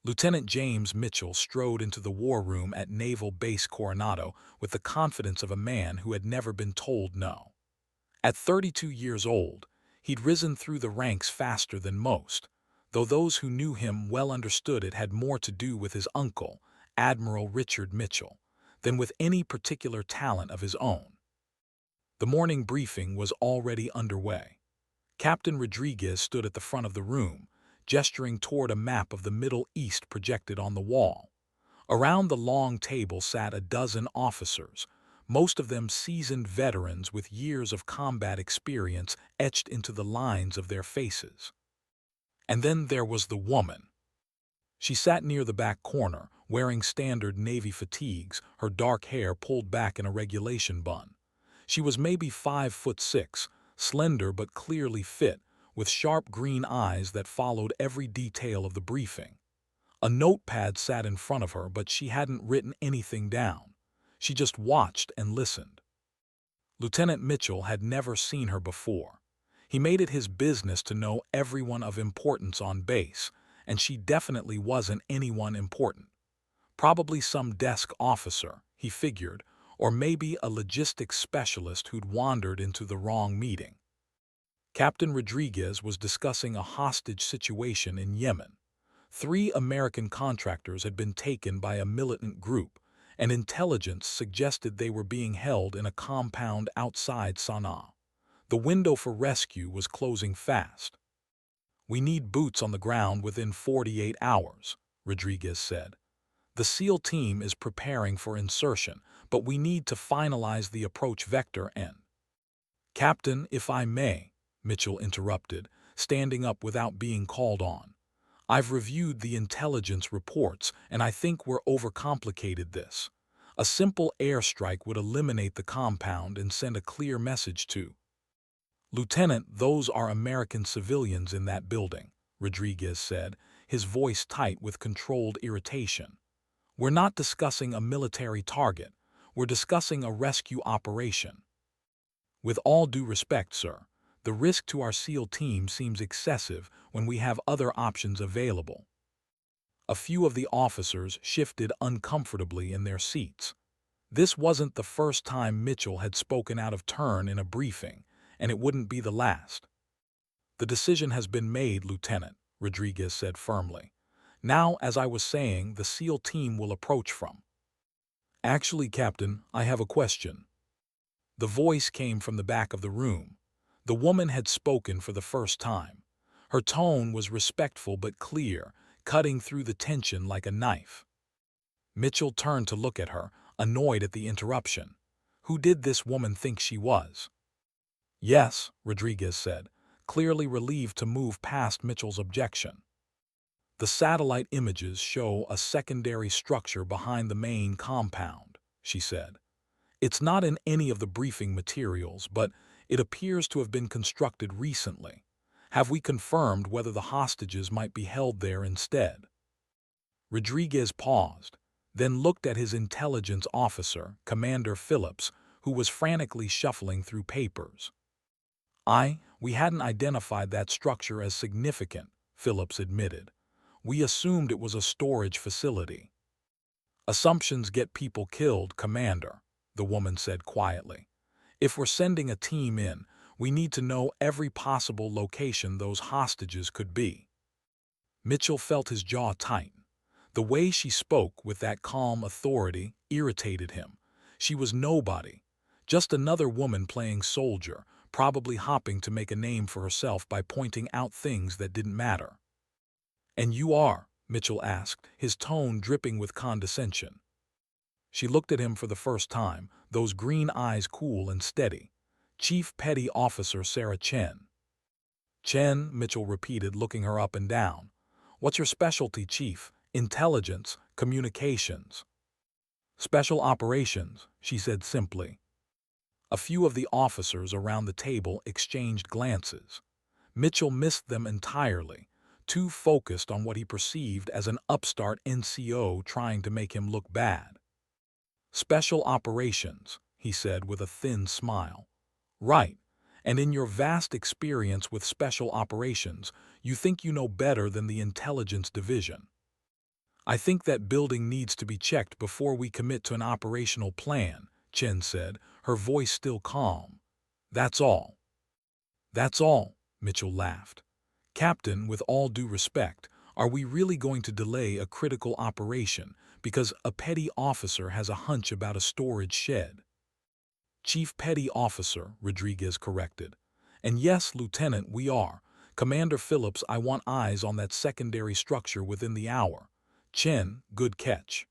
Lieutenant James Mitchell strode into the war room at Naval Base Coronado with the confidence of a man who had never been told no. At 32 years old, he'd risen through the ranks faster than most, though those who knew him well understood it had more to do with his uncle, Admiral Richard Mitchell, than with any particular talent of his own. The morning briefing was already underway. Captain Rodriguez stood at the front of the room, gesturing toward a map of the Middle East projected on the wall. Around the long table sat a dozen officers, most of them seasoned veterans with years of combat experience etched into the lines of their faces. And then there was the woman. She sat near the back corner, wearing standard Navy fatigues, her dark hair pulled back in a regulation bun. She was maybe 5'6", slender but clearly fit, with sharp green eyes that followed every detail of the briefing. A notepad sat in front of her, but she hadn't written anything down. She just watched and listened. Lieutenant Mitchell had never seen her before. He made it his business to know everyone of importance on base, and she definitely wasn't anyone important. Probably some desk officer, he figured, or maybe a logistics specialist who'd wandered into the wrong meeting. Captain Rodriguez was discussing a hostage situation in Yemen. 3 American contractors had been taken by a militant group, and intelligence suggested they were being held in a compound outside Sana'a. The window for rescue was closing fast. "We need boots on the ground within 48 hours," Rodriguez said. "The SEAL team is preparing for insertion, but we need to finalize the approach vector and—" "Captain, if I may," Mitchell interrupted, standing up without being called on. "I've reviewed the intelligence reports, and I think we're overcomplicated this. A simple airstrike would eliminate the compound and send a clear message to—" "Lieutenant, those are American civilians in that building," Rodriguez said, his voice tight with controlled irritation. "We're not discussing a military target. We're discussing a rescue operation. With all due respect, sir, the risk to our SEAL team seems excessive when we have other options available." A few of the officers shifted uncomfortably in their seats. This wasn't the first time Mitchell had spoken out of turn in a briefing, and it wouldn't be the last. "The decision has been made, Lieutenant," Rodriguez said firmly. "Now, as I was saying, the SEAL team will approach from—" "Actually, Captain, I have a question." The voice came from the back of the room. The woman had spoken for the first time. Her tone was respectful but clear, cutting through the tension like a knife. Mitchell turned to look at her, annoyed at the interruption. Who did this woman think she was? "Yes," Rodriguez said, clearly relieved to move past Mitchell's objection. "The satellite images show a secondary structure behind the main compound," she said. "It's not in any of the briefing materials, but it appears to have been constructed recently. Have we confirmed whether the hostages might be held there instead?" Rodriguez paused, then looked at his intelligence officer, Commander Phillips, who was frantically shuffling through papers. We hadn't identified that structure as significant," Phillips admitted. "We assumed it was a storage facility." "Assumptions get people killed, Commander," the woman said quietly. "If we're sending a team in, we need to know every possible location those hostages could be." Mitchell felt his jaw tighten. The way she spoke with that calm authority irritated him. She was nobody, just another woman playing soldier, probably hopping to make a name for herself by pointing out things that didn't matter. "And you are?" Mitchell asked, his tone dripping with condescension. She looked at him for the first time, those green eyes cool and steady. "Chief Petty Officer Sarah Chen." "Chen," Mitchell repeated, looking her up and down. "What's your specialty, Chief? Intelligence, communications?" "Special operations," she said simply. A few of the officers around the table exchanged glances. Mitchell missed them entirely, too focused on what he perceived as an upstart NCO trying to make him look bad. "Special operations," he said with a thin smile. "Right. And in your vast experience with special operations, you think you know better than the intelligence division." I think that building needs to be checked before we commit to an operational plan, Chen said, her voice still calm. That's all. That's all, Mitchell laughed. Captain, with all due respect, are we really going to delay a critical operation because a petty officer has a hunch about a storage shed? Chief Petty Officer, Rodriguez corrected. And yes, Lieutenant, we are. Commander Phillips, I want eyes on that secondary structure within the hour. Chen, good catch.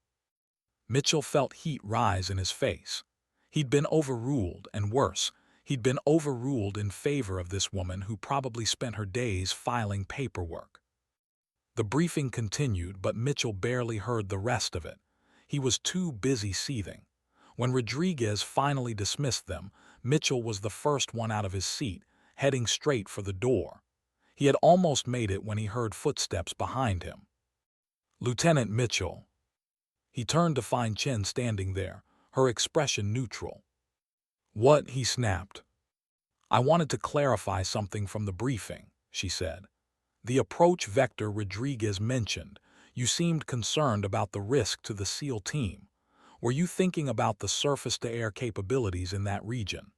Mitchell felt heat rise in his face. He'd been overruled, and worse, he'd been overruled in favor of this woman who probably spent her days filing paperwork. The briefing continued, but Mitchell barely heard the rest of it. He was too busy seething. When Rodriguez finally dismissed them, Mitchell was the first one out of his seat, heading straight for the door. He had almost made it when he heard footsteps behind him. Lieutenant Mitchell. He turned to find Chen standing there, her expression neutral. What? He snapped. I wanted to clarify something from the briefing, she said. The approach vector Rodriguez mentioned, you seemed concerned about the risk to the SEAL team. Were you thinking about the surface-to-air capabilities in that region?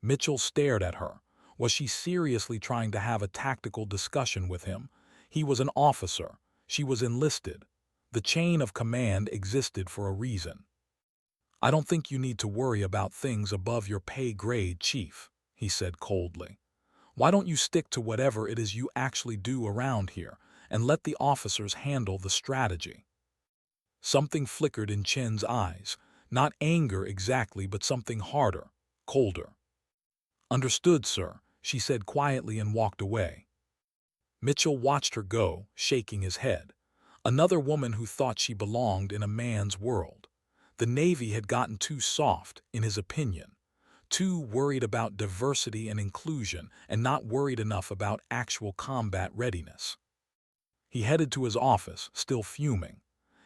Mitchell stared at her. Was she seriously trying to have a tactical discussion with him? He was an officer. She was enlisted. The chain of command existed for a reason. I don't think you need to worry about things above your pay grade, Chief, he said coldly. Why don't you stick to whatever it is you actually do around here and let the officers handle the strategy? Something flickered in Chen's eyes, not anger exactly, but something harder, colder. Understood, sir, she said quietly and walked away. Mitchell watched her go, shaking his head. Another woman who thought she belonged in a man's world. The Navy had gotten too soft, in his opinion. Too worried about diversity and inclusion and not worried enough about actual combat readiness. He headed to his office, still fuming.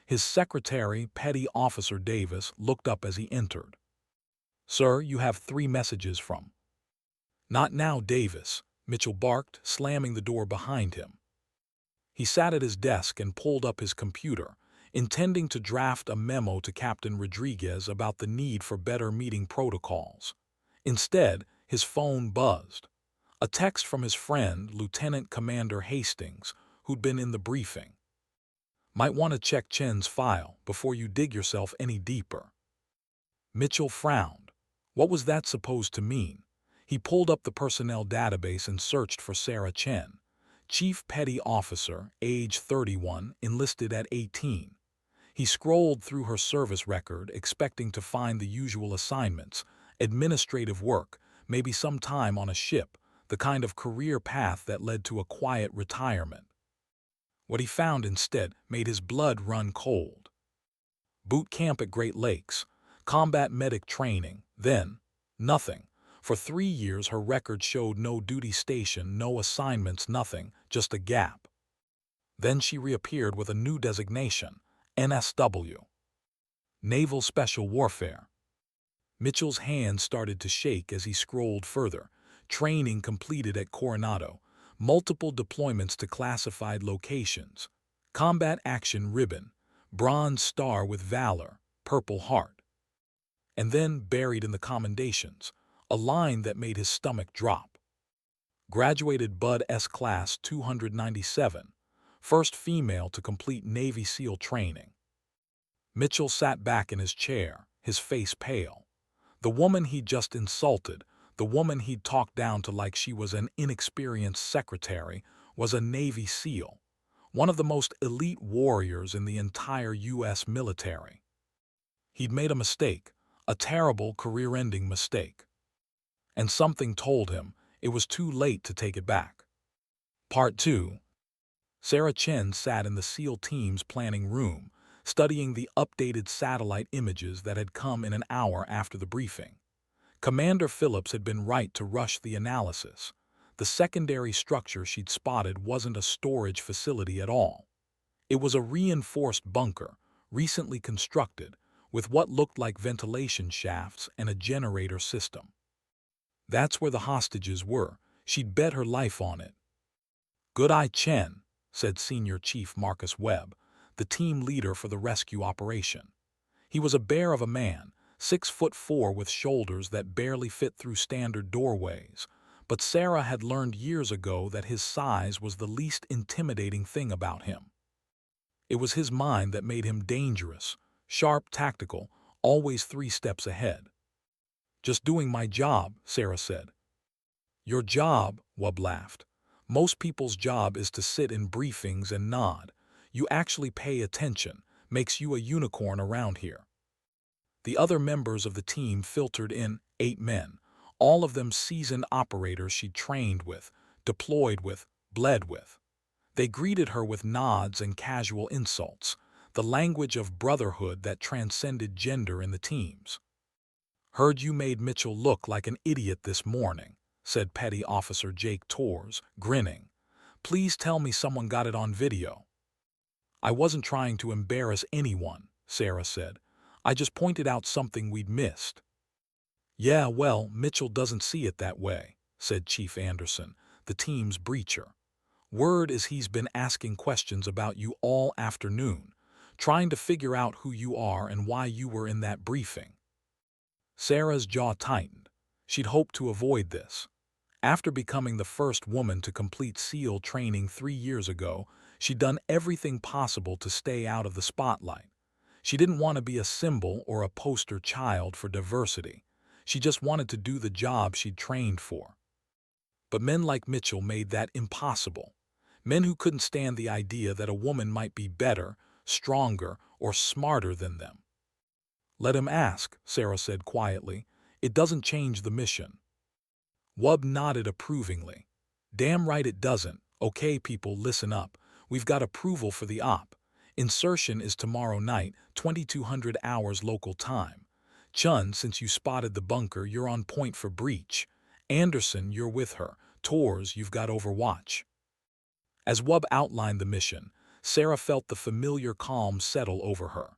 His secretary, Petty Officer Davis, looked up as he entered. Sir, you have 3 messages from. Not now, Davis, Mitchell barked, slamming the door behind him. He sat at his desk and pulled up his computer, intending to draft a memo to Captain Rodriguez about the need for better meeting protocols. Instead, his phone buzzed. A text from his friend, Lieutenant Commander Hastings, who'd been in the briefing. Might want to check Chen's file before you dig yourself any deeper. Mitchell frowned. What was that supposed to mean? He pulled up the personnel database and searched for Sarah Chen. Chief Petty Officer, age 31, enlisted at 18. He scrolled through her service record, expecting to find the usual assignments, administrative work, maybe some time on a ship, the kind of career path that led to a quiet retirement. What he found instead made his blood run cold. Boot camp at Great Lakes, combat medic training, then nothing. For 3 years her record showed no duty station, no assignments, nothing, just a gap. Then she reappeared with a new designation, NSW. Naval Special Warfare. Mitchell's hands started to shake as he scrolled further. Training completed at Coronado. Multiple deployments to classified locations. Combat Action Ribbon. Bronze Star with Valor. Purple Heart. And then, buried in the commendations, a line that made his stomach drop. Graduated Bud S Class 297. First female to complete Navy SEAL training. Mitchell sat back in his chair, his face pale. The woman he'd just insulted, the woman he'd talked down to like she was an inexperienced secretary, was a Navy SEAL, one of the most elite warriors in the entire U.S. military. He'd made a mistake, a terrible career-ending mistake. And something told him it was too late to take it back. Part 2. Sarah Chen sat in the SEAL team's planning room, studying the updated satellite images that had come in an hour after the briefing. Commander Phillips had been right to rush the analysis. The secondary structure she'd spotted wasn't a storage facility at all. It was a reinforced bunker, recently constructed, with what looked like ventilation shafts and a generator system. That's where the hostages were. She'd bet her life on it. Good eye, Chen, said Senior Chief Marcus Webb. the team leader for the rescue operation. He was a bear of a man, 6'4" with shoulders that barely fit through standard doorways, but Sarah had learned years ago that his size was the least intimidating thing about him. It was his mind that made him dangerous, sharp, tactical, always 3 steps ahead. "Just doing my job," Sarah said. "Your job," Wub laughed. "Most people's job is to sit in briefings and nod. You actually pay attention, makes you a unicorn around here." The other members of the team filtered in, 8 men, all of them seasoned operators she'd trained with, deployed with, bled with. They greeted her with nods and casual insults, the language of brotherhood that transcended gender in the teams. "Heard you made Mitchell look like an idiot this morning," said Petty Officer Jake Torres, grinning. "Please tell me someone got it on video." "I wasn't trying to embarrass anyone," Sarah said. "I just pointed out something we'd missed." "Yeah, well, Mitchell doesn't see it that way," said Chief Anderson, the team's breacher. "Word is he's been asking questions about you all afternoon, trying to figure out who you are and why you were in that briefing." Sarah's jaw tightened. She'd hoped to avoid this. After becoming the first woman to complete SEAL training 3 years ago, she'd done everything possible to stay out of the spotlight. She didn't want to be a symbol or a poster child for diversity. She just wanted to do the job she'd trained for. But men like Mitchell made that impossible. Men who couldn't stand the idea that a woman might be better, stronger, or smarter than them. "Let him ask," Sarah said quietly. "It doesn't change the mission." Wub nodded approvingly. "Damn right it doesn't. Okay, people, listen up. We've got approval for the op. Insertion is tomorrow night, 2200 hours local time. Chun, since you spotted the bunker, you're on point for breach. Anderson, you're with her. Torres, you've got Overwatch." As Wub outlined the mission, Sarah felt the familiar calm settle over her.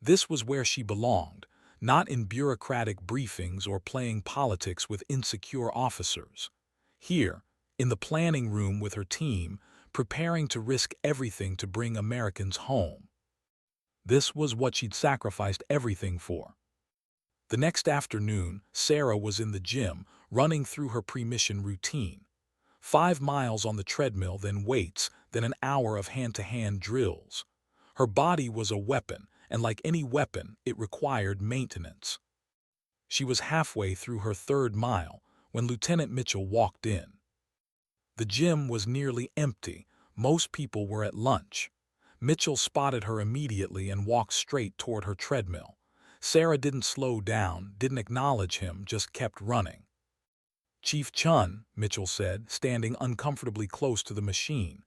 This was where she belonged, not in bureaucratic briefings or playing politics with insecure officers. Here, in the planning room with her team, preparing to risk everything to bring Americans home. This was what she'd sacrificed everything for. The next afternoon, Sarah was in the gym, running through her pre-mission routine. 5 miles on the treadmill, then weights, then an hour of hand-to-hand drills. Her body was a weapon, and like any weapon, it required maintenance. She was halfway through her 3rd mile when Lieutenant Mitchell walked in. The gym was nearly empty. Most people were at lunch. Mitchell spotted her immediately and walked straight toward her treadmill. Sarah didn't slow down, didn't acknowledge him, just kept running. "Chief Chun," Mitchell said, standing uncomfortably close to the machine.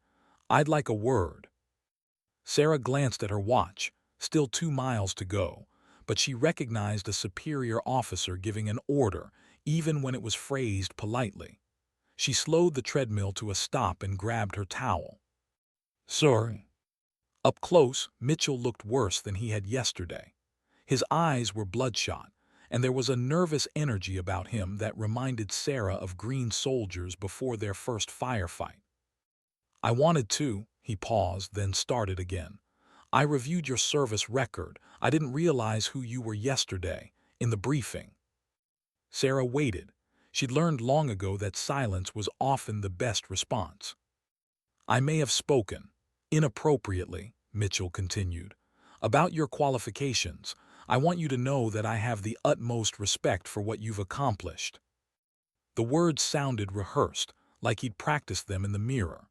"I'd like a word." Sarah glanced at her watch. Still 2 miles to go, but she recognized a superior officer giving an order, even when it was phrased politely. She slowed the treadmill to a stop and grabbed her towel. "Sorry." Up close, Mitchell looked worse than he had yesterday. His eyes were bloodshot, and there was a nervous energy about him that reminded Sarah of green soldiers before their first firefight. "I wanted to," he paused, then started again. "I reviewed your service record. I didn't realize who you were yesterday, in the briefing." Sarah waited. She'd learned long ago that silence was often the best response. "I may have spoken inappropriately," Mitchell continued. "About your qualifications, I want you to know that I have the utmost respect for what you've accomplished." The words sounded rehearsed, like he'd practiced them in the mirror.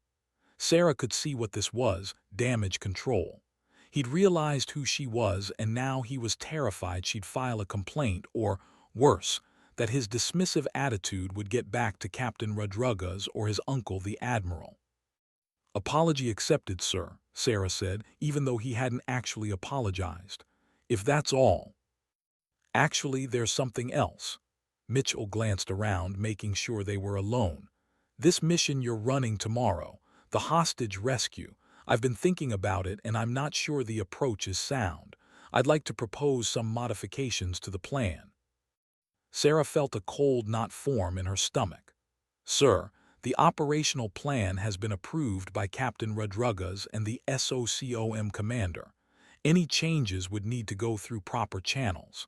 Sarah could see what this was, damage control. He'd realized who she was, and now he was terrified she'd file a complaint or, worse, that his dismissive attitude would get back to Captain Rodriguez or his uncle the Admiral. "Apology accepted, sir," Sarah said, even though he hadn't actually apologized. "If that's all." "Actually, there's something else." Mitchell glanced around, making sure they were alone. "This mission you're running tomorrow, the hostage rescue, I've been thinking about it and I'm not sure the approach is sound. I'd like to propose some modifications to the plan." Sarah felt a cold knot form in her stomach. "Sir, The operational plan has been approved by Captain Rodriguez and the SOCOM commander. Any changes would need to go through proper channels.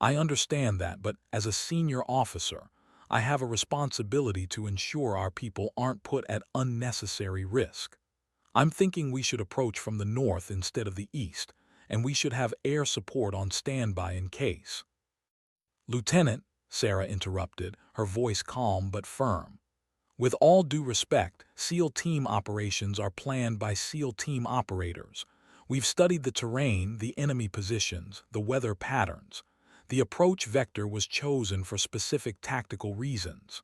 I understand that, but as a senior officer, I have a responsibility to ensure our people aren't put at unnecessary risk. I'm thinking we should approach from the north instead of the east, and we should have air support on standby in case. Lieutenant, Sarah interrupted, her voice calm but firm. With all due respect, SEAL team operations are planned by SEAL team operators. We've studied the terrain, the enemy positions, the weather patterns. The approach vector was chosen for specific tactical reasons.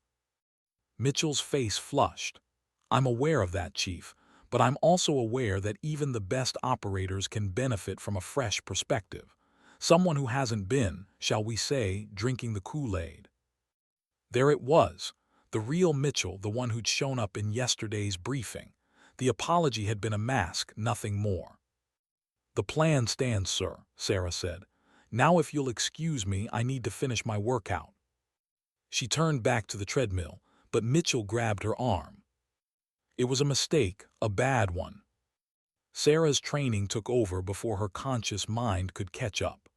Mitchell's face flushed. I'm aware of that, Chief, but I'm also aware that even the best operators can benefit from a fresh perspective. Someone who hasn't been, shall we say, drinking the Kool-Aid. There it was, the real Mitchell, the one who'd shown up in yesterday's briefing. The apology had been a mask, nothing more. The plan stands, sir, Sarah said. Now if you'll excuse me, I need to finish my workout. She turned back to the treadmill, but Mitchell grabbed her arm. It was a mistake, a bad one. Sarah's training took over before her conscious mind could catch up.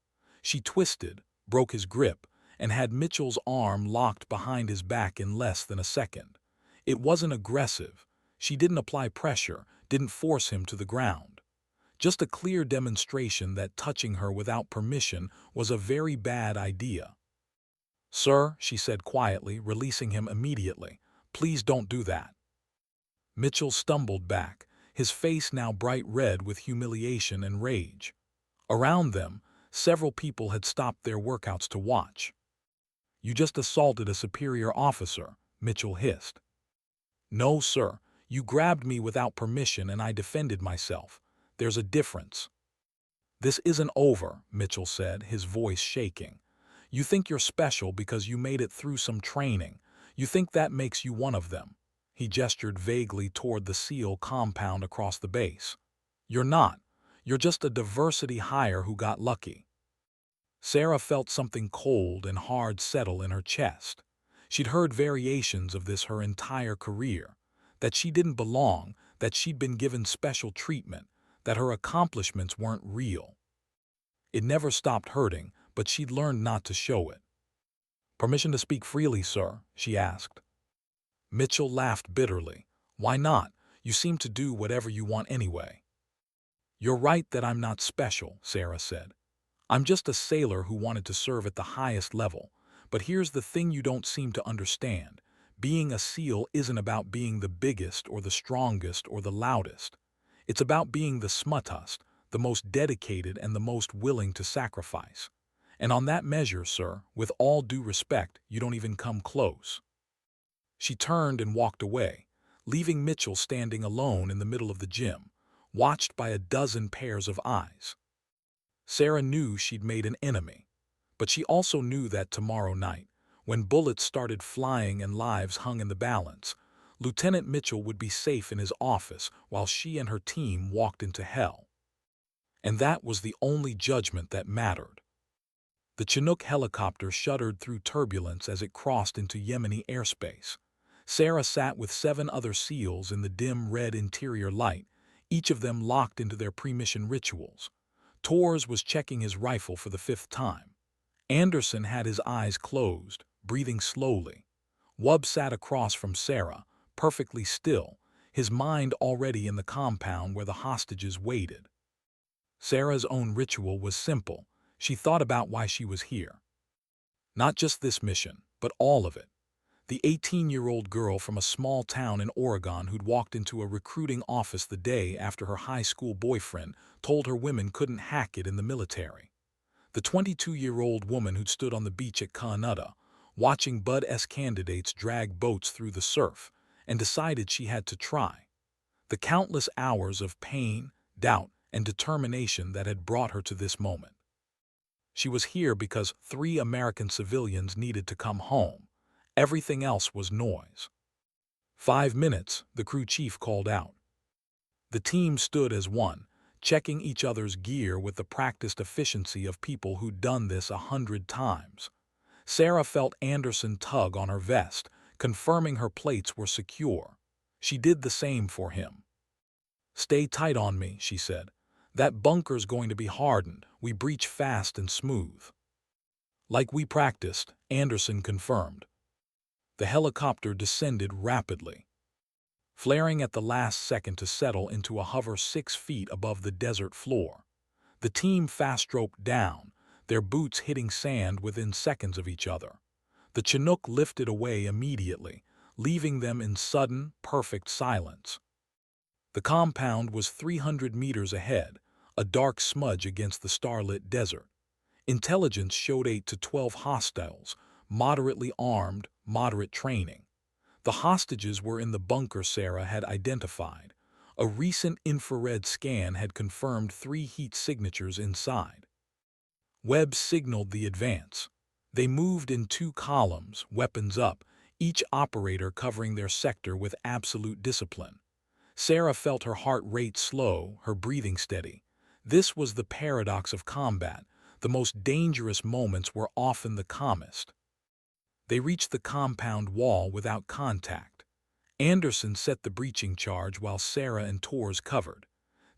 She twisted, broke his grip, and had Mitchell's arm locked behind his back in less than a second. It wasn't aggressive. She didn't apply pressure, didn't force him to the ground. Just a clear demonstration that touching her without permission was a very bad idea. Sir, she said quietly, releasing him immediately, please don't do that. Mitchell stumbled back, his face now bright red with humiliation and rage. Around them, several people had stopped their workouts to watch. You just assaulted a superior officer, Mitchell hissed. No, sir, you grabbed me without permission and I defended myself. There's a difference. This isn't over, Mitchell said, his voice shaking. You think you're special because you made it through some training. You think that makes you one of them. He gestured vaguely toward the SEAL compound across the base. You're not. You're just a diversity hire who got lucky. Sarah felt something cold and hard settle in her chest. She'd heard variations of this her entire career. That she didn't belong, that she'd been given special treatment, that her accomplishments weren't real. It never stopped hurting, but she'd learned not to show it. Permission to speak freely, sir, she asked. Mitchell laughed bitterly. Why not? You seem to do whatever you want anyway. You're right that I'm not special, Sarah said. I'm just a sailor who wanted to serve at the highest level. But here's the thing you don't seem to understand. Being a SEAL isn't about being the biggest or the strongest or the loudest. It's about being the smartest, the most dedicated and the most willing to sacrifice. And on that measure, sir, with all due respect, you don't even come close. She turned and walked away, leaving Mitchell standing alone in the middle of the gym, watched by a dozen pairs of eyes. Sarah knew she'd made an enemy, but she also knew that tomorrow night, when bullets started flying and lives hung in the balance, Lieutenant Mitchell would be safe in his office while she and her team walked into hell. And that was the only judgment that mattered. The Chinook helicopter shuddered through turbulence as it crossed into Yemeni airspace. Sarah sat with 7 other SEALs in the dim red interior light, each of them locked into their pre-mission rituals. Torres was checking his rifle for the 5th time. Anderson had his eyes closed, breathing slowly. Wubb sat across from Sarah, perfectly still, his mind already in the compound where the hostages waited. Sarah's own ritual was simple. She thought about why she was here. Not just this mission, but all of it. The 18-year-old girl from a small town in Oregon who'd walked into a recruiting office the day after her high school boyfriend told her women couldn't hack it in the military. The 22-year-old woman who'd stood on the beach at Canada, watching Bud S. candidates drag boats through the surf, and decided she had to try. The countless hours of pain, doubt, and determination that had brought her to this moment. She was here because 3 American civilians needed to come home. Everything else was noise. 5 minutes, the crew chief called out. The team stood as one, checking each other's gear with the practiced efficiency of people who'd done this 100 times. Sarah felt Anderson tug on her vest, confirming her plates were secure. She did the same for him. "Stay tight on me," she said. "That bunker's going to be hardened. We breach fast and smooth." "Like we practiced," Anderson confirmed. The helicopter descended rapidly, flaring at the last second to settle into a hover 6 feet above the desert floor. The team fast-roped down, their boots hitting sand within seconds of each other. The Chinook lifted away immediately, leaving them in sudden, perfect silence. The compound was 300 meters ahead, a dark smudge against the starlit desert. Intelligence showed 8 to 12 hostiles, moderately armed, moderate training. The hostages were in the bunker Sarah had identified. A recent infrared scan had confirmed 3 heat signatures inside. Webb signaled the advance. They moved in 2 columns, weapons up, each operator covering their sector with absolute discipline. Sarah felt her heart rate slow, her breathing steady. This was the paradox of combat. The most dangerous moments were often the calmest. They reached the compound wall without contact. Anderson set the breaching charge while Sarah and Torres covered.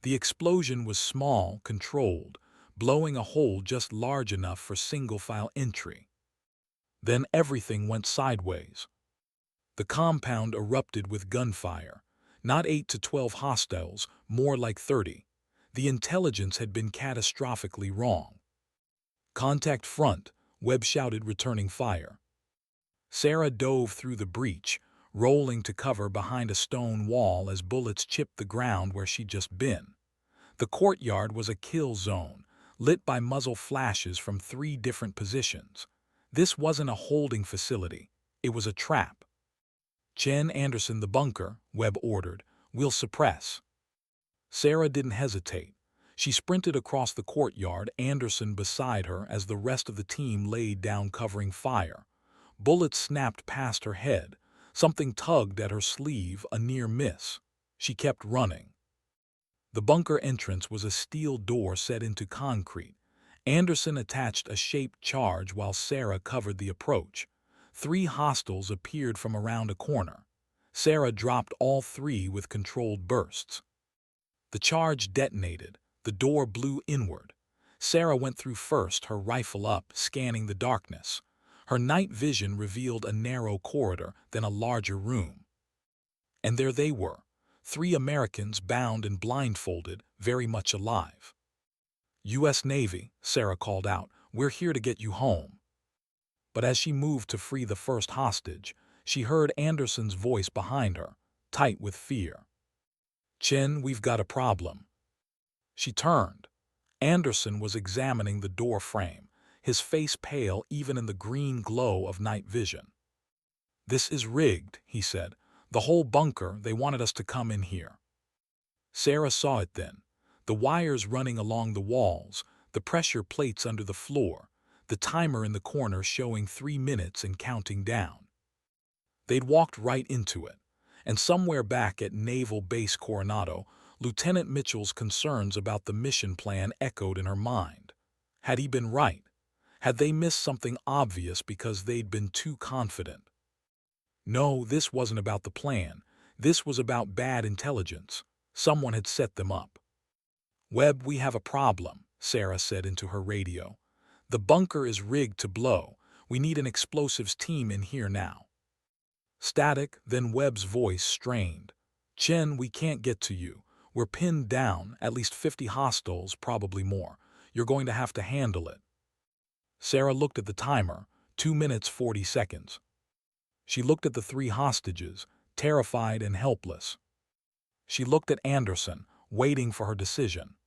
The explosion was small, controlled, blowing a hole just large enough for single-file entry. Then everything went sideways. The compound erupted with gunfire. Not 8 to 12 hostiles, more like 30. The intelligence had been catastrophically wrong. "Contact front," Webb shouted, returning fire. Sarah dove through the breach, rolling to cover behind a stone wall as bullets chipped the ground where she'd just been. The courtyard was a kill zone, lit by muzzle flashes from 3 different positions. This wasn't a holding facility. It was a trap. "Chen, Anderson, the bunker," Webb ordered. "We'll suppress." Sarah didn't hesitate. She sprinted across the courtyard, Anderson beside her as the rest of the team laid down covering fire. Bullets snapped past her head. Something tugged at her sleeve, a near miss. She kept running. The bunker entrance was a steel door set into concrete. Anderson attached a shaped charge while Sarah covered the approach. 3 hostiles appeared from around a corner. Sarah dropped all 3 with controlled bursts. The charge detonated. The door blew inward. Sarah went through first, her rifle up, scanning the darkness. Her night vision revealed a narrow corridor, then a larger room. And there they were, 3 Americans bound and blindfolded, very much alive. "U.S. Navy," Sarah called out, "we're here to get you home." But as she moved to free the first hostage, she heard Anderson's voice behind her, tight with fear. "Chen, we've got a problem." She turned. Anderson was examining the door frame, his face pale even in the green glow of night vision. "This is rigged," he said. "The whole bunker, they wanted us to come in here." Sarah saw it then. The wires running along the walls, the pressure plates under the floor, the timer in the corner showing 3 minutes and counting down. They'd walked right into it. And somewhere back at Naval Base Coronado, Lieutenant Mitchell's concerns about the mission plan echoed in her mind. Had he been right? Had they missed something obvious because they'd been too confident? No, this wasn't about the plan. This was about bad intelligence. Someone had set them up. "Webb, we have a problem," Sarah said into her radio. "The bunker is rigged to blow. We need an explosives team in here now." Static, then Webb's voice strained. "Chen, we can't get to you. We're pinned down, at least 50 hostiles, probably more. You're going to have to handle it." Sarah looked at the timer, 2 minutes 40 seconds. She looked at the 3 hostages, terrified and helpless. She looked at Anderson, waiting for her decision.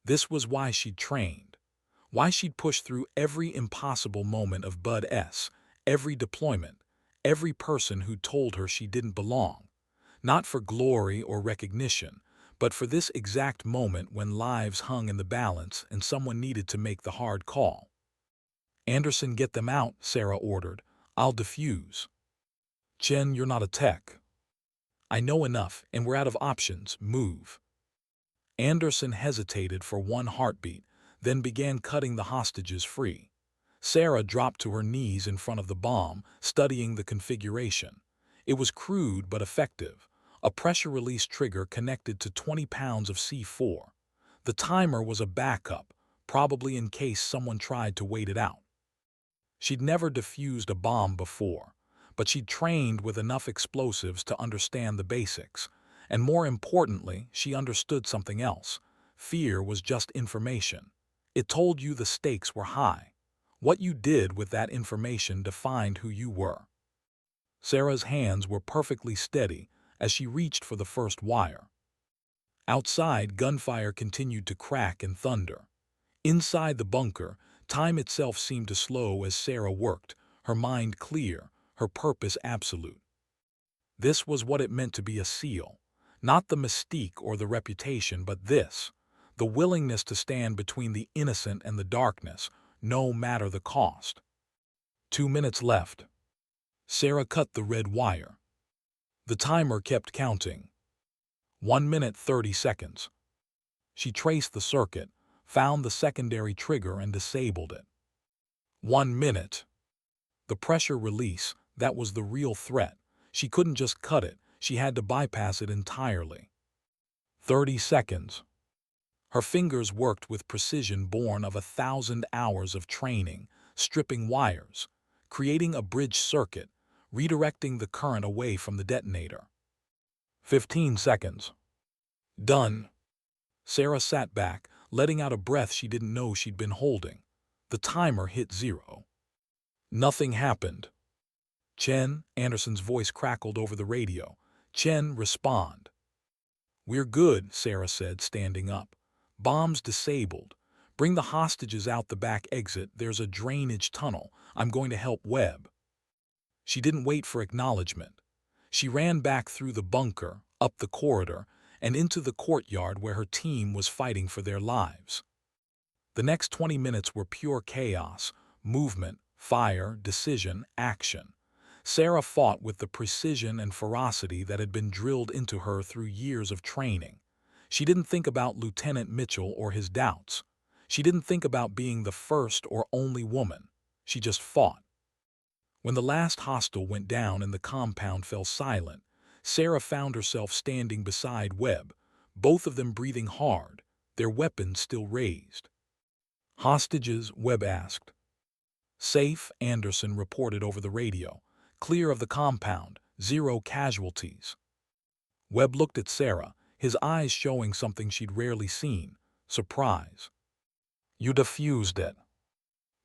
This was why she'd trained. Why she'd pushed through every impossible moment of Bud S., every deployment, every person who told her she didn't belong. Not for glory or recognition, but for this exact moment when lives hung in the balance and someone needed to make the hard call. "Anderson, get them out," Sarah ordered. "I'll defuse." "Chen, you're not a tech." "I know enough, and we're out of options. Move." Anderson hesitated for 1 heartbeat, then began cutting the hostages free. Sarah dropped to her knees in front of the bomb, studying the configuration. It was crude but effective. A pressure-release trigger connected to 20 pounds of C4. The timer was a backup, probably in case someone tried to wait it out. She'd never defused a bomb before, but she'd trained with enough explosives to understand the basics. And more importantly, she understood something else. Fear was just information. It told you the stakes were high. What you did with that information defined who you were. Sarah's hands were perfectly steady as she reached for the first wire. Outside, gunfire continued to crack and thunder. Inside the bunker, time itself seemed to slow as Sarah worked, her mind clear, her purpose absolute. This was what it meant to be a SEAL. Not the mystique or the reputation, but this, the willingness to stand between the innocent and the darkness, no matter the cost. 2 minutes left. Sarah cut the red wire. The timer kept counting. 1 minute 30 seconds. She traced the circuit, found the secondary trigger and disabled it. 1 minute. The pressure release, that was the real threat. She couldn't just cut it, she had to bypass it entirely. 30 seconds. Her fingers worked with precision born of 1,000 hours of training, stripping wires, creating a bridge circuit, redirecting the current away from the detonator. 15 seconds. Done. Sarah sat back, letting out a breath she didn't know she'd been holding. The timer hit 0. Nothing happened. "Chen," Anderson's voice crackled over the radio. "Chen, respond." "We're good," Sarah said, standing up. "Bombs disabled. Bring the hostages out the back exit. There's a drainage tunnel. I'm going to help Webb." She didn't wait for acknowledgement. She ran back through the bunker, up the corridor, and into the courtyard where her team was fighting for their lives. The next 20 minutes were pure chaos, movement, fire, decision, action. Sarah fought with the precision and ferocity that had been drilled into her through years of training. She didn't think about Lieutenant Mitchell or his doubts. She didn't think about being the first or only woman. She just fought. When the last hostile went down and the compound fell silent, Sarah found herself standing beside Webb, both of them breathing hard, their weapons still raised. "Hostages?" Webb asked. "Safe," Anderson reported over the radio. "Clear of the compound, 0 casualties." Webb looked at Sarah, his eyes showing something she'd rarely seen, surprise. "You defused it."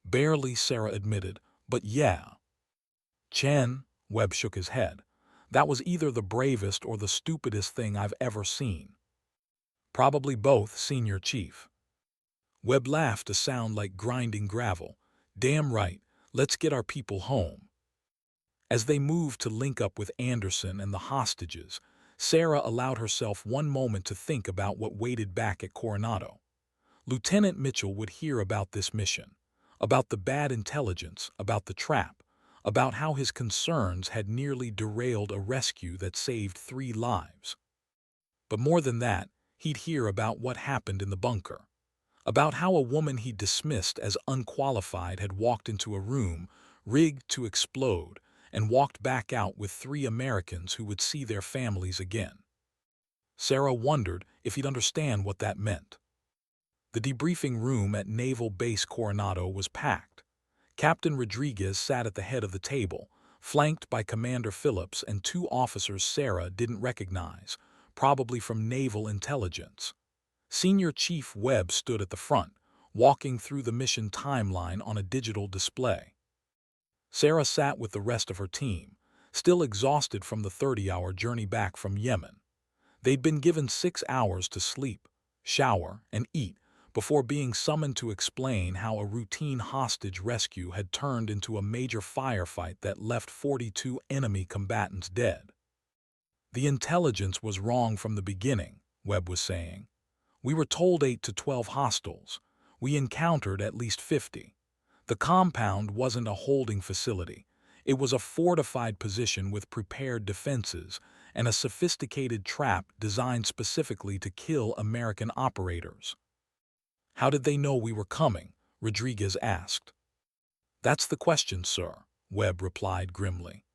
"Barely," Sarah admitted, "but yeah." "Chen," Webb shook his head. "That was either the bravest or the stupidest thing I've ever seen." "Probably both, Senior Chief." Webb laughed, a sound like grinding gravel. "Damn right, let's get our people home." As they moved to link up with Anderson and the hostages, Sarah allowed herself one moment to think about what waited back at Coronado. Lieutenant Mitchell would hear about this mission, about the bad intelligence, about the trap, about how his concerns had nearly derailed a rescue that saved 3 lives. But more than that, he'd hear about what happened in the bunker, about how a woman he dismissed as unqualified had walked into a room, rigged to explode, and walked back out with 3 Americans who would see their families again. Sarah wondered if he'd understand what that meant. The debriefing room at Naval Base Coronado was packed. Captain Rodriguez sat at the head of the table, flanked by Commander Phillips and 2 officers Sarah didn't recognize, probably from naval intelligence. Senior Chief Webb stood at the front, walking through the mission timeline on a digital display. Sarah sat with the rest of her team, still exhausted from the 30-hour journey back from Yemen. They'd been given 6 hours to sleep, shower, and eat before being summoned to explain how a routine hostage rescue had turned into a major firefight that left 42 enemy combatants dead. "The intelligence was wrong from the beginning," Webb was saying. "We were told 8 to 12 hostiles. We encountered at least 50. The compound wasn't a holding facility. It was a fortified position with prepared defenses and a sophisticated trap designed specifically to kill American operators." "How did they know we were coming?" Rodriguez asked. That's the question, sir, Webb replied grimly.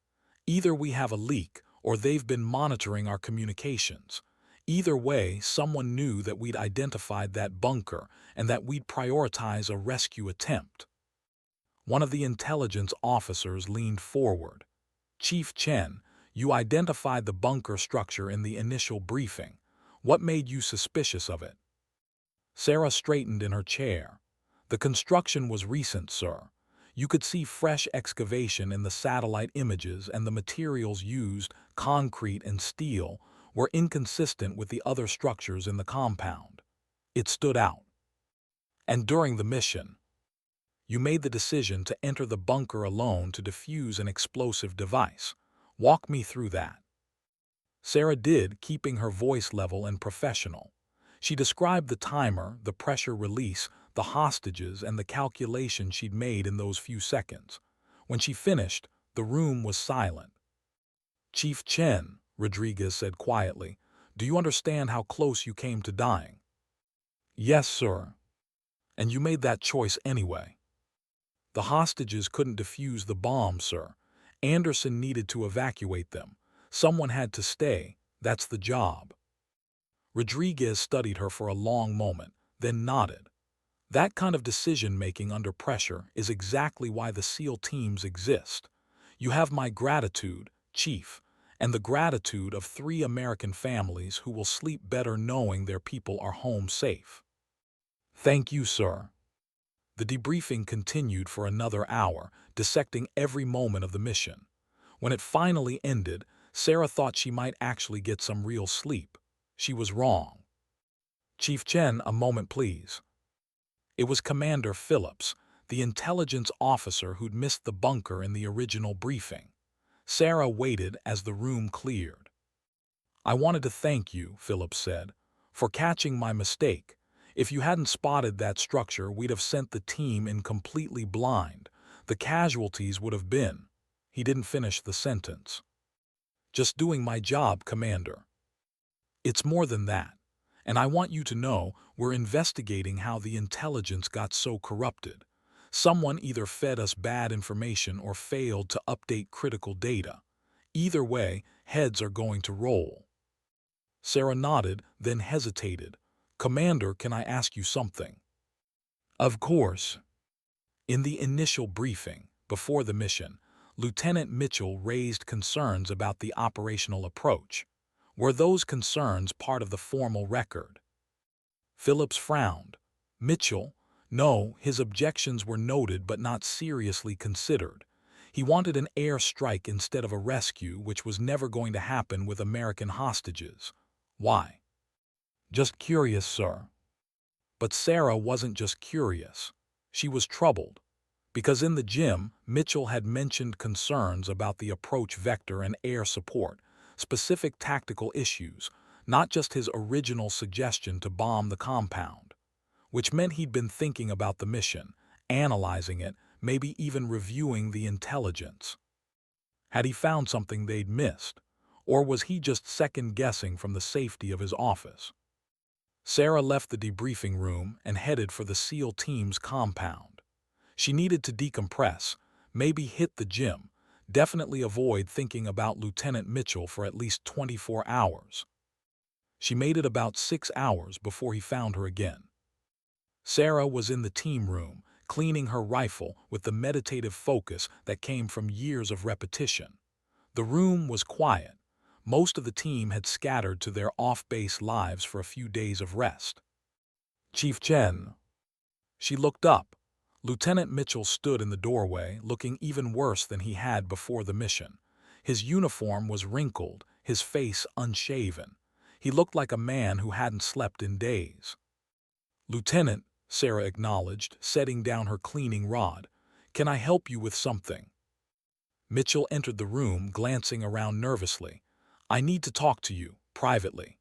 Either we have a leak, or they've been monitoring our communications. Either way, someone knew that we'd identified that bunker and that we'd prioritize a rescue attempt. One of the intelligence officers leaned forward. Chief Chen, you identified the bunker structure in the initial briefing. What made you suspicious of it? Sarah straightened in her chair. The construction was recent, sir. You could see fresh excavation in the satellite images, and the materials used, concrete and steel, were inconsistent with the other structures in the compound. It stood out. And during the mission, you made the decision to enter the bunker alone to defuse an explosive device. Walk me through that. Sarah did, keeping her voice level and professional. She described the timer, the pressure release, the hostages, and the calculation she'd made in those few seconds. When she finished, the room was silent. Chief Chen, Rodriguez said quietly, do you understand how close you came to dying? Yes, sir. And you made that choice anyway. The hostages couldn't defuse the bomb, sir. Anderson needed to evacuate them. Someone had to stay. That's the job. Rodriguez studied her for a long moment, then nodded. That kind of decision-making under pressure is exactly why the SEAL teams exist. You have my gratitude, Chief, and the gratitude of 3 American families who will sleep better knowing their people are home safe. Thank you, sir. The debriefing continued for another hour, dissecting every moment of the mission. When it finally ended, Sarah thought she might actually get some real sleep. She was wrong. Chief Chen, a moment please. It was Commander Phillips, the intelligence officer who'd missed the bunker in the original briefing. Sarah waited as the room cleared. I wanted to thank you, Phillips said, for catching my mistake. If you hadn't spotted that structure, we'd have sent the team in completely blind. The casualties would have been. He didn't finish the sentence. Just doing my job, Commander. It's more than that. And I want you to know we're investigating how the intelligence got so corrupted. Someone either fed us bad information or failed to update critical data. Either way, heads are going to roll. Sarah nodded, then hesitated. Commander, can I ask you something? Of course. In the initial briefing, before the mission, Lieutenant Mitchell raised concerns about the operational approach. Were those concerns part of the formal record? Phillips frowned. Mitchell? No, his objections were noted but not seriously considered. He wanted an air strike instead of a rescue, which was never going to happen with American hostages. Why? Just curious, sir. But Sarah wasn't just curious. She was troubled. Because in the gym, Mitchell had mentioned concerns about the approach vector and air support, specific tactical issues, not just his original suggestion to bomb the compound, which meant he'd been thinking about the mission, analyzing it, maybe even reviewing the intelligence. Had he found something they'd missed, or was he just second-guessing from the safety of his office? Sarah left the debriefing room and headed for the SEAL team's compound. She needed to decompress, maybe hit the gym, definitely avoid thinking about Lieutenant Mitchell for at least 24 hours. She made it about 6 hours before he found her again. Sarah was in the team room, cleaning her rifle with the meditative focus that came from years of repetition. The room was quiet. Most of the team had scattered to their off-base lives for a few days of rest. Chief Chen. She looked up. Lieutenant Mitchell stood in the doorway, looking even worse than he had before the mission. His uniform was wrinkled, his face unshaven. He looked like a man who hadn't slept in days. Lieutenant, Sarah acknowledged, setting down her cleaning rod. Can I help you with something? Mitchell entered the room, glancing around nervously. I need to talk to you, privately.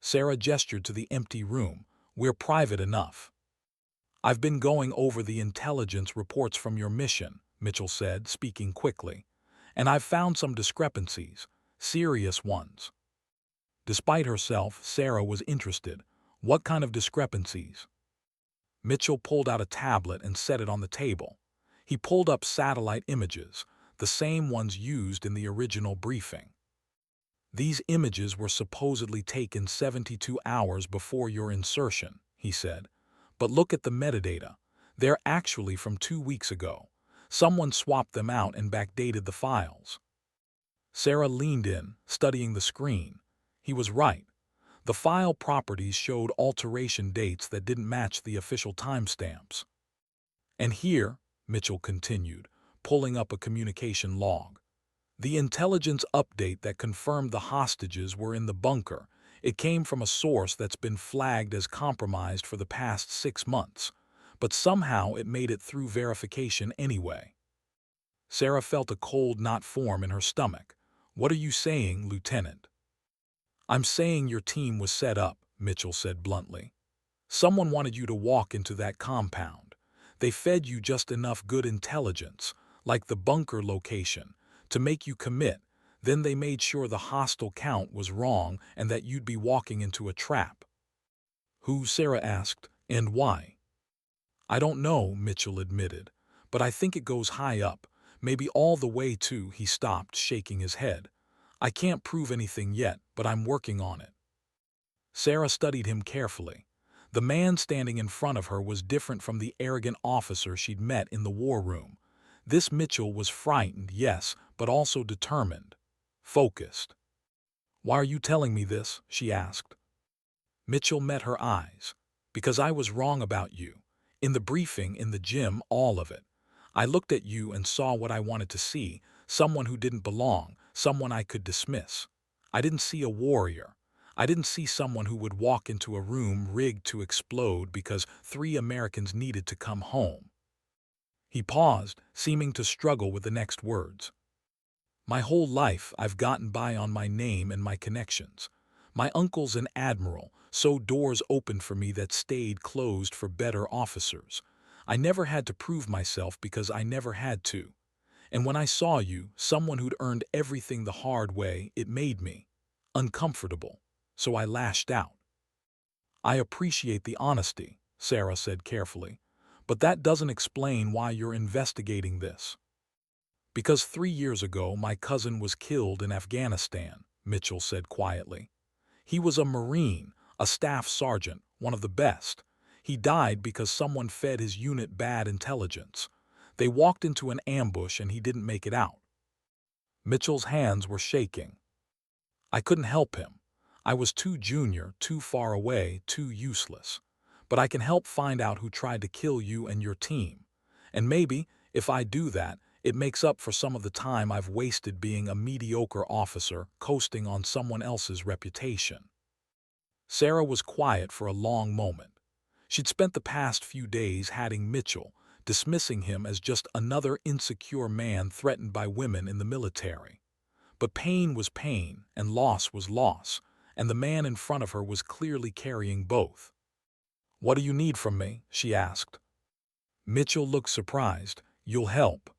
Sarah gestured to the empty room. We're private enough. I've been going over the intelligence reports from your mission, Mitchell said, speaking quickly, and I've found some discrepancies, serious ones. Despite herself, Sarah was interested. What kind of discrepancies? Mitchell pulled out a tablet and set it on the table. He pulled up satellite images, the same ones used in the original briefing. These images were supposedly taken 72 hours before your insertion, he said. But look at the metadata. They're actually from 2 weeks ago. Someone swapped them out and backdated the files. Sarah leaned in, studying the screen. He was right. The file properties showed alteration dates that didn't match the official timestamps. And here, Mitchell continued, pulling up a communication log. The intelligence update that confirmed the hostages were in the bunker. It came from a source that's been flagged as compromised for the past 6 months, but somehow it made it through verification anyway. Sarah felt a cold knot form in her stomach. What are you saying, Lieutenant? I'm saying your team was set up, Mitchell said bluntly. Someone wanted you to walk into that compound. They fed you just enough good intelligence, like the bunker location, to make you commit. Then they made sure the hostile count was wrong and that you'd be walking into a trap. Who? Sarah asked, and why? I don't know, Mitchell admitted, but I think it goes high up, maybe all the way to. He stopped, shaking his head. I can't prove anything yet, but I'm working on it. Sarah studied him carefully. The man standing in front of her was different from the arrogant officer she'd met in the war room. This Mitchell was frightened, yes, but also determined, focused. Why are you telling me this? She asked. Mitchell met her eyes. Because I was wrong about you. In the briefing, in the gym, all of it. I looked at you and saw what I wanted to see, someone who didn't belong, someone I could dismiss. I didn't see a warrior. I didn't see someone who would walk into a room rigged to explode because 3 Americans needed to come home. He paused, seeming to struggle with the next words. My whole life I've gotten by on my name and my connections. My uncle's an admiral, so doors opened for me that stayed closed for better officers. I never had to prove myself because I never had to. And when I saw you, someone who'd earned everything the hard way, it made me uncomfortable. So I lashed out. I appreciate the honesty, Sarah said carefully, but that doesn't explain why you're investigating this. Because 3 years ago my cousin was killed in Afghanistan, Mitchell said quietly. He was a Marine, a staff sergeant, one of the best. He died because someone fed his unit bad intelligence. They walked into an ambush and he didn't make it out. Mitchell's hands were shaking. I couldn't help him. I was too junior, too far away, too useless. But I can help find out who tried to kill you and your team. And maybe, if I do that, it makes up for some of the time I've wasted being a mediocre officer coasting on someone else's reputation. Sarah was quiet for a long moment. She'd spent the past few days hating Mitchell, dismissing him as just another insecure man threatened by women in the military. But pain was pain, and loss was loss, and the man in front of her was clearly carrying both. What do you need from me? She asked. Mitchell looked surprised. You'll help.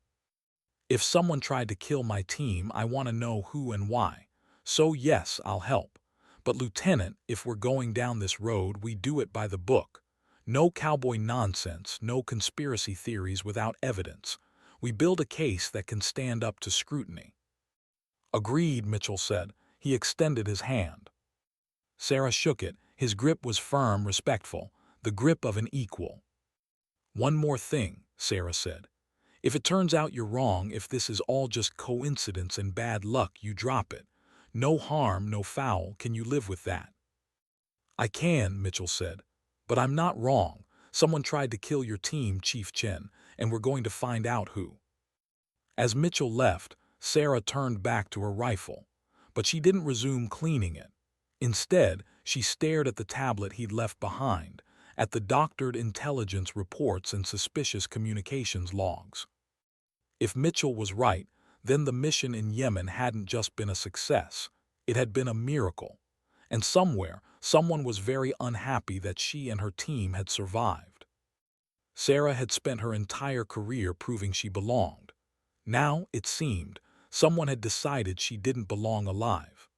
If someone tried to kill my team, I want to know who and why. So yes, I'll help. But Lieutenant, if we're going down this road, we do it by the book. No cowboy nonsense, no conspiracy theories without evidence. We build a case that can stand up to scrutiny. Agreed, Mitchell said. He extended his hand. Sarah shook it. His grip was firm, respectful, the grip of an equal. One more thing, Sarah said. If it turns out you're wrong, if this is all just coincidence and bad luck, you drop it. No harm, no foul. Can you live with that? I can, Mitchell said. But I'm not wrong. Someone tried to kill your team, Chief Chen, and we're going to find out who. As Mitchell left, Sarah turned back to her rifle. But she didn't resume cleaning it. Instead, she stared at the tablet he'd left behind, at the doctored intelligence reports and suspicious communications logs. If Mitchell was right, then the mission in Yemen hadn't just been a success. It had been a miracle. And somewhere, someone was very unhappy that she and her team had survived. Sarah had spent her entire career proving she belonged. Now, it seemed, someone had decided she didn't belong alive.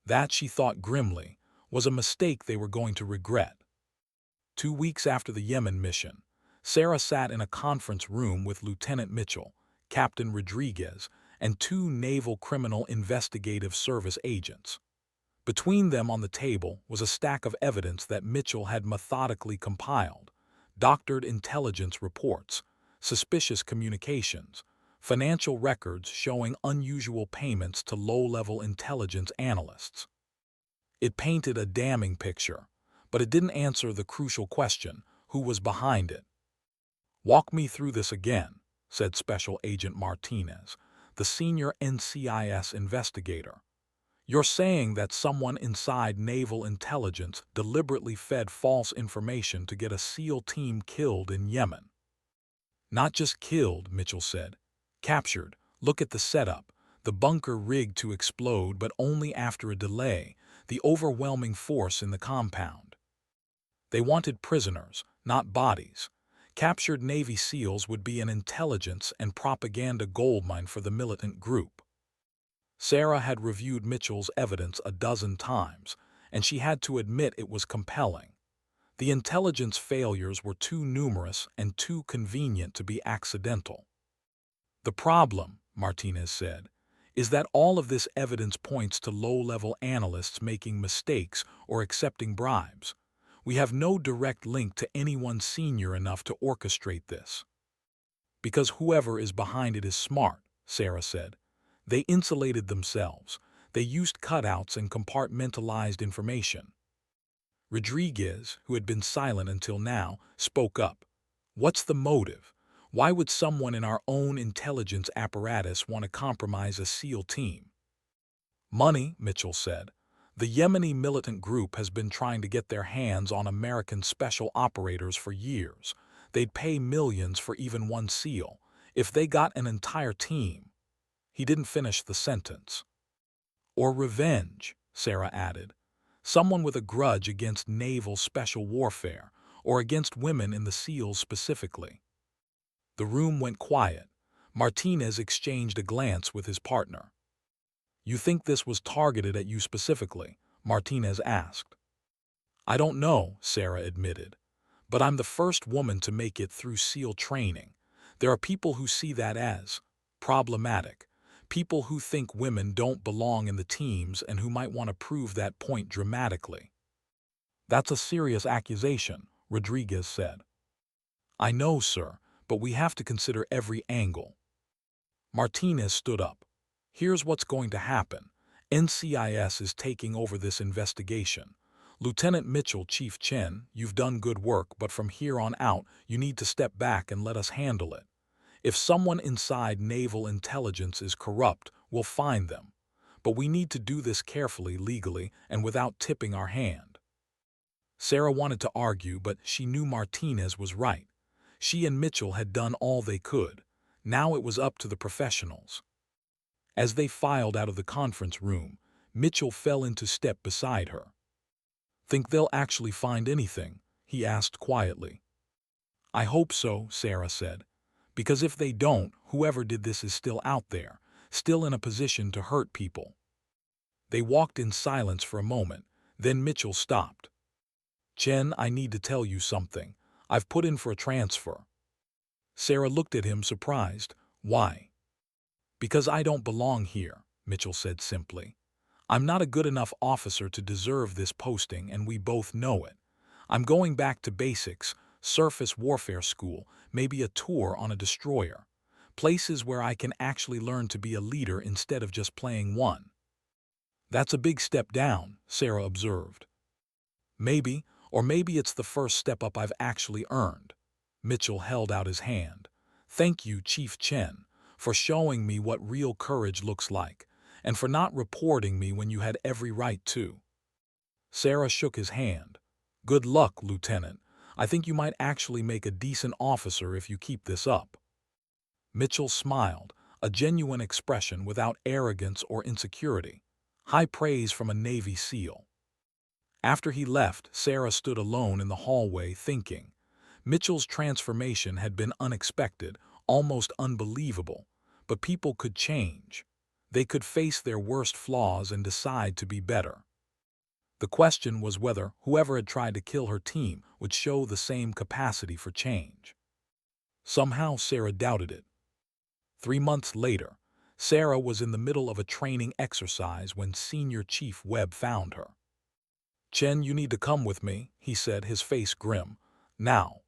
That, she thought grimly, was a mistake they were going to regret. 2 weeks after the Yemen mission, Sarah sat in a conference room with Lieutenant Mitchell, Captain Rodriguez, and two Naval Criminal Investigative Service agents. Between them on the table was a stack of evidence that Mitchell had methodically compiled: doctored intelligence reports, suspicious communications, financial records showing unusual payments to low-level intelligence analysts. It painted a damning picture, but it didn't answer the crucial question: who was behind it? "Walk me through this again," said Special Agent Martinez, the senior NCIS investigator. "You're saying that someone inside naval intelligence deliberately fed false information to get a SEAL team killed in Yemen?" "Not just killed," Mitchell said. "Captured. Look at the setup. The bunker rigged to explode, but only after a delay, the overwhelming force in the compound. They wanted prisoners, not bodies. Captured Navy SEALs would be an intelligence and propaganda goldmine for the militant group." Sarah had reviewed Mitchell's evidence a dozen times, and she had to admit it was compelling. The intelligence failures were too numerous and too convenient to be accidental. "The problem," Martinez said, "is that all of this evidence points to low-level analysts making mistakes or accepting bribes. We have no direct link to anyone senior enough to orchestrate this." "Because whoever is behind it is smart," Sarah said. "They insulated themselves. They used cutouts and compartmentalized information." Rodriguez, who had been silent until now, spoke up. "What's the motive? Why would someone in our own intelligence apparatus want to compromise a SEAL team?" "Money," Mitchell said. "The Yemeni militant group has been trying to get their hands on American special operators for years. They'd pay millions for even one SEAL. If they got an entire team—" He didn't finish the sentence. "Or revenge," Sarah added. "Someone with a grudge against naval special warfare, or against women in the SEALs specifically." The room went quiet. Martinez exchanged a glance with his partner. "You think this was targeted at you specifically?" Martinez asked. "I don't know," Sarah admitted. "But I'm the first woman to make it through SEAL training. There are people who see that as problematic. People who think women don't belong in the teams and who might want to prove that point dramatically." "That's a serious accusation," Rodriguez said. "I know, sir, but we have to consider every angle." Martinez stood up. "Here's what's going to happen. NCIS is taking over this investigation. Lieutenant Mitchell, Chief Chen, you've done good work, but from here on out, you need to step back and let us handle it. If someone inside naval intelligence is corrupt, we'll find them. But we need to do this carefully, legally, and without tipping our hand." Sarah wanted to argue, but she knew Martinez was right. She and Mitchell had done all they could. Now it was up to the professionals. As they filed out of the conference room, Mitchell fell into step beside her. "Think they'll actually find anything?" he asked quietly. "I hope so," Sarah said. "Because if they don't, whoever did this is still out there, still in a position to hurt people." They walked in silence for a moment, then Mitchell stopped. "Chen, I need to tell you something. I've put in for a transfer." Sarah looked at him surprised. "Why?" "Because I don't belong here," Mitchell said simply. "I'm not a good enough officer to deserve this posting, and we both know it. I'm going back to basics, surface warfare school, maybe a tour on a destroyer. Places where I can actually learn to be a leader instead of just playing one." "That's a big step down," Sarah observed. "Maybe, or maybe it's the first step up I've actually earned." Mitchell held out his hand. "Thank you, Chief Chen, for showing me what real courage looks like, and for not reporting me when you had every right to." Sarah shook his hand. "Good luck, Lieutenant. I think you might actually make a decent officer if you keep this up." Mitchell smiled, a genuine expression without arrogance or insecurity. High praise from a Navy SEAL. After he left, Sarah stood alone in the hallway thinking. Mitchell's transformation had been unexpected, almost unbelievable, but people could change. They could face their worst flaws and decide to be better. The question was whether whoever had tried to kill her team would show the same capacity for change. Somehow Sarah doubted it. 3 months later, Sarah was in the middle of a training exercise when Senior Chief Webb found her. "Chen, you need to come with me," he said, his face grim. "Now."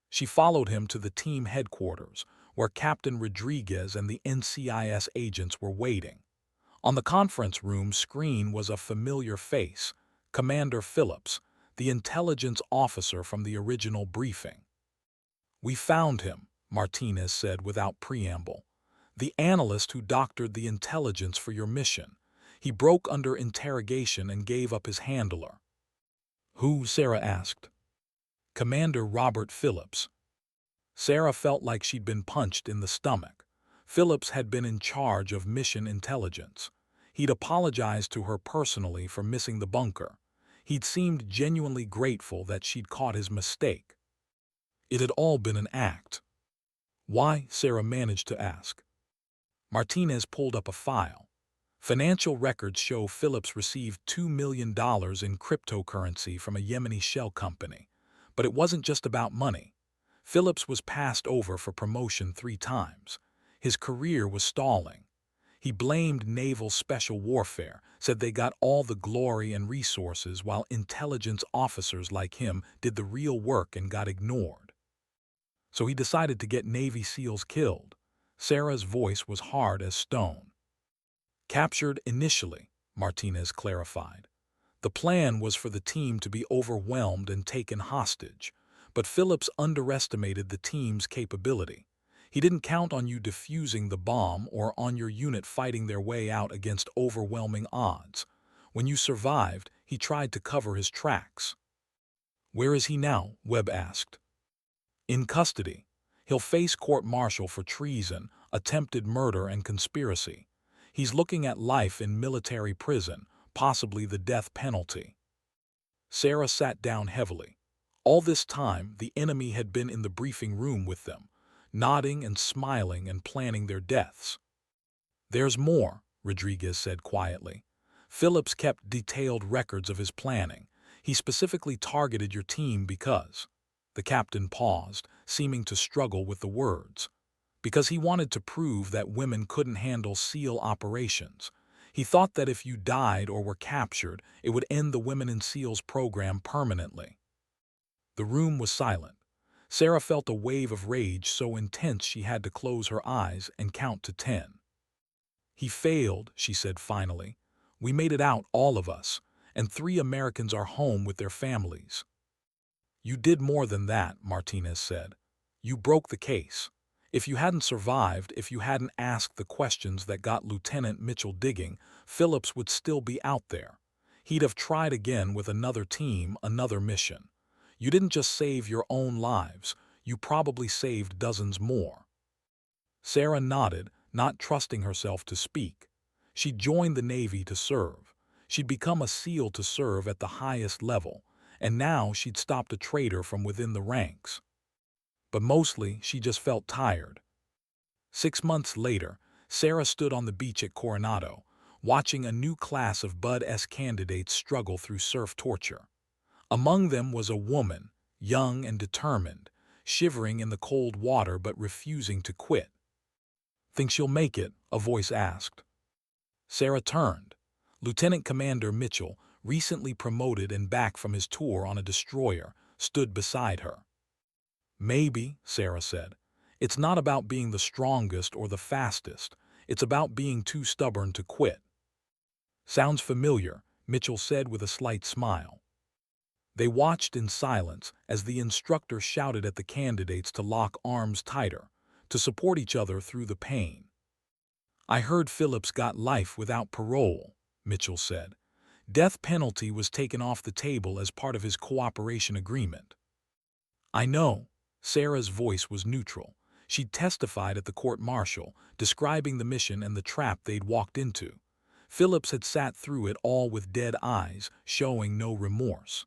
She followed him to the team headquarters, where Captain Rodriguez and the NCIS agents were waiting. On the conference room screen was a familiar face, Commander Phillips, the intelligence officer from the original briefing. "We found him," Martinez said without preamble. "The analyst who doctored the intelligence for your mission. He broke under interrogation and gave up his handler." "Who?" Sarah asked. "Commander Robert Phillips." Sarah felt like she'd been punched in the stomach. Phillips had been in charge of mission intelligence. He'd apologized to her personally for missing the bunker. He'd seemed genuinely grateful that she'd caught his mistake. It had all been an act. "Why?" Sarah managed to ask. Martinez pulled up a file. Financial records show Phillips received $2 million in cryptocurrency from a Yemeni shell company. But it wasn't just about money. Phillips was passed over for promotion 3 times. His career was stalling. He blamed naval special warfare, said they got all the glory and resources while intelligence officers like him did the real work and got ignored. So he decided to get Navy SEALs killed. Sarah's voice was hard as stone. "Captured initially," Martinez clarified. "The plan was for the team to be overwhelmed and taken hostage, but Phillips underestimated the team's capability. He didn't count on you defusing the bomb or on your unit fighting their way out against overwhelming odds. When you survived, he tried to cover his tracks." "Where is he now?" Webb asked. "In custody. He'll face court-martial for treason, attempted murder, and conspiracy. He's looking at life in military prison, possibly the death penalty." Sarah sat down heavily. All this time, the enemy had been in the briefing room with them, nodding and smiling and planning their deaths. "There's more," Rodriguez said quietly. "Phillips kept detailed records of his planning. He specifically targeted your team because—" The captain paused, seeming to struggle with the words. "Because he wanted to prove that women couldn't handle SEAL operations. He thought that if you died or were captured, it would end the Women in SEALs program permanently." The room was silent. Sarah felt a wave of rage so intense she had to close her eyes and count to 10. "He failed," she said finally. "We made it out, all of us, and 3 Americans are home with their families." "You did more than that," Martinez said. "You broke the case. If you hadn't survived, if you hadn't asked the questions that got Lieutenant Mitchell digging, Phillips would still be out there. He'd have tried again with another team, another mission. You didn't just save your own lives, you probably saved dozens more." Sarah nodded, not trusting herself to speak. She'd joined the Navy to serve. She'd become a SEAL to serve at the highest level, and now she'd stopped a traitor from within the ranks. But mostly, she just felt tired. 6 months later, Sarah stood on the beach at Coronado, watching a new class of Bud-S candidates struggle through surf torture. Among them was a woman, young and determined, shivering in the cold water but refusing to quit. "Think she'll make it?" a voice asked. Sarah turned. Lieutenant Commander Mitchell, recently promoted and back from his tour on a destroyer, stood beside her. "Maybe," Sarah said. "It's not about being the strongest or the fastest. It's about being too stubborn to quit." "Sounds familiar," Mitchell said with a slight smile. They watched in silence as the instructor shouted at the candidates to lock arms tighter, to support each other through the pain. "I heard Phillips got life without parole," Mitchell said. "Death penalty was taken off the table as part of his cooperation agreement." "I know." Sarah's voice was neutral. She'd testified at the court-martial, describing the mission and the trap they'd walked into. Phillips had sat through it all with dead eyes, showing no remorse.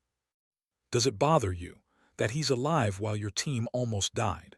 "Does it bother you that he's alive while your team almost died?"